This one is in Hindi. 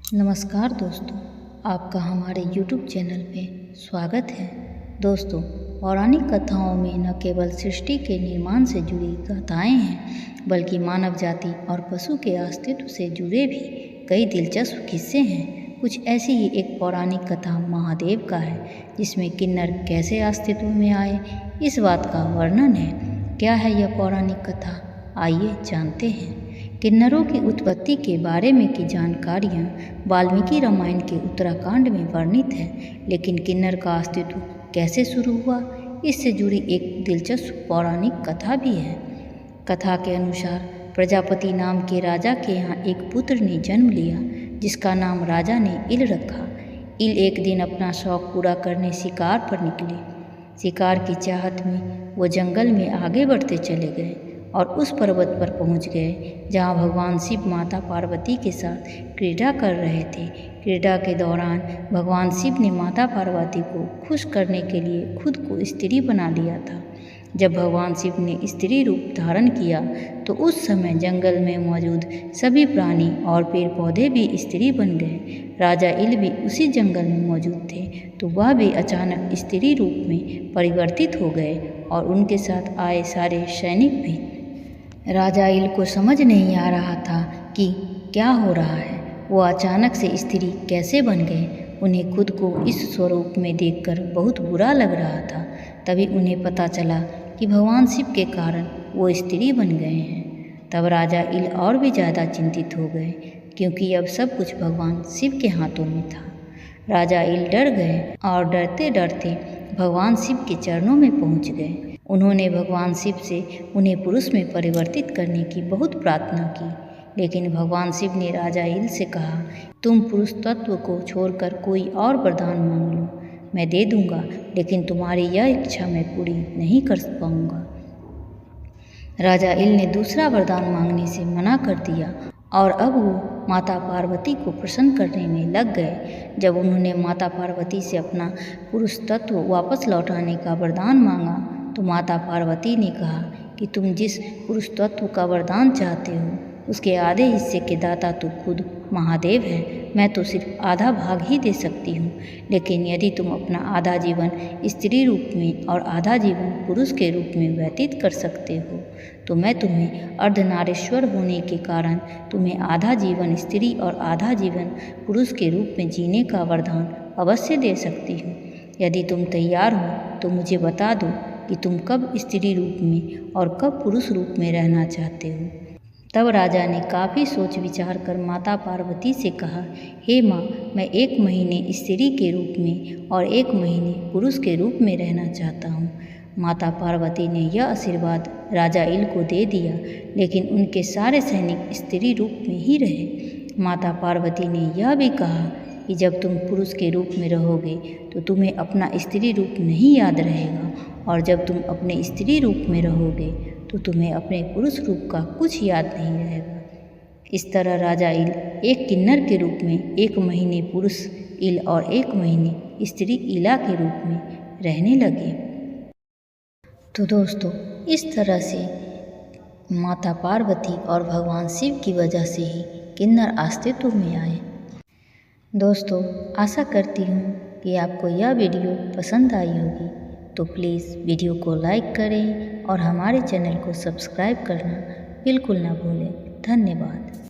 नमस्कार दोस्तों, आपका हमारे YouTube चैनल पे स्वागत है। दोस्तों, पौराणिक कथाओं में न केवल सृष्टि के निर्माण से जुड़ी कथाएं हैं, बल्कि मानव जाति और पशु के अस्तित्व से जुड़े भी कई दिलचस्प किस्से हैं। कुछ ऐसी ही एक पौराणिक कथा महादेव का है, जिसमें किन्नर कैसे अस्तित्व में आए, इस बात का वर्णन है। क्या है यह पौराणिक कथा, आइए जानते हैं। किन्नरों की उत्पत्ति के बारे में की जानकारियाँ वाल्मीकि रामायण के उत्तराखंड में वर्णित है, लेकिन किन्नर का अस्तित्व कैसे शुरू हुआ, इससे जुड़ी एक दिलचस्प पौराणिक कथा भी है। कथा के अनुसार प्रजापति नाम के राजा के यहाँ एक पुत्र ने जन्म लिया, जिसका नाम राजा ने इल रखा। इल एक दिन अपना शौक पूरा करने शिकार पर निकले। शिकार की चाहत में वो जंगल में आगे बढ़ते चले गए और उस पर्वत पर पहुंच गए जहां भगवान शिव माता पार्वती के साथ क्रीड़ा कर रहे थे। क्रीड़ा के दौरान भगवान शिव ने माता पार्वती को खुश करने के लिए खुद को स्त्री बना लिया था। जब भगवान शिव ने स्त्री रूप धारण किया तो उस समय जंगल में मौजूद सभी प्राणी और पेड़ पौधे भी स्त्री बन गए। राजा इल भी उसी जंगल में मौजूद थे, तो वह भी अचानक स्त्री रूप में परिवर्तित हो गए और उनके साथ आए सारे सैनिक भी। राजा इल को समझ नहीं आ रहा था कि क्या हो रहा है। वो अचानक से स्त्री कैसे बन गए। उन्हें खुद को इस स्वरूप में देखकर बहुत बुरा लग रहा था। तभी उन्हें पता चला कि भगवान शिव के कारण वो स्त्री बन गए हैं। तब राजा इल और भी ज़्यादा चिंतित हो गए, क्योंकि अब सब कुछ भगवान शिव के हाथों में था। राजा इल डर गए और डरते डरते भगवान शिव के चरणों में पहुंच गए। उन्होंने भगवान शिव से उन्हें पुरुष में परिवर्तित करने की बहुत प्रार्थना की, लेकिन भगवान शिव ने राजा इल से कहा, तुम पुरुष तत्व को छोड़कर कोई और वरदान मांग लो, मैं दे दूंगा, लेकिन तुम्हारी यह इच्छा मैं पूरी नहीं कर पाऊंगा। राजा इल ने दूसरा वरदान मांगने से मना कर दिया और अब वो माता पार्वती को प्रसन्न करने में लग गए। जब उन्होंने माता पार्वती से अपना पुरुष तत्व वापस लौटाने का वरदान मांगा तो माता पार्वती ने कहा कि तुम जिस पुरुष तत्व का वरदान चाहते हो उसके आधे हिस्से के दाता तो खुद महादेव है। मैं तो सिर्फ आधा भाग ही दे सकती हूँ, लेकिन यदि तुम अपना आधा जीवन स्त्री रूप में और आधा जीवन पुरुष के रूप में व्यतीत कर सकते हो तो मैं तुम्हें अर्धनारीश्वर होने के कारण तुम्हें आधा जीवन स्त्री और आधा जीवन पुरुष के रूप में जीने का वरदान अवश्य दे सकती हूँ। यदि तुम तैयार हो तो मुझे बता दो कि तुम कब स्त्री रूप में और कब पुरुष रूप में रहना चाहते हो। तब राजा ने काफ़ी सोच विचार कर माता पार्वती से कहा, हे माँ, मैं 1 महीने स्त्री के रूप में और 1 महीने पुरुष के रूप में रहना चाहता हूँ। माता पार्वती ने यह आशीर्वाद राजा इल को दे दिया, लेकिन उनके सारे सैनिक स्त्री रूप में ही रहे। माता पार्वती ने यह भी कहा कि जब तुम पुरुष के रूप में रहोगे तो तुम्हें अपना स्त्री रूप नहीं याद रहेगा, और जब तुम अपने स्त्री रूप में रहोगे तो तुम्हें अपने पुरुष रूप का कुछ याद नहीं रहेगा। इस तरह राजा इल एक किन्नर के रूप में 1 महीने पुरुष इल और 1 महीने स्त्री इला के रूप में रहने लगे। तो दोस्तों, इस तरह से माता पार्वती और भगवान शिव की वजह से ही किन्नर अस्तित्व में आए। दोस्तों, आशा करती हूँ कि आपको यह वीडियो पसंद आई होगी, तो प्लीज़ वीडियो को लाइक करें और हमारे चैनल को सब्सक्राइब करना बिल्कुल ना भूलें। धन्यवाद।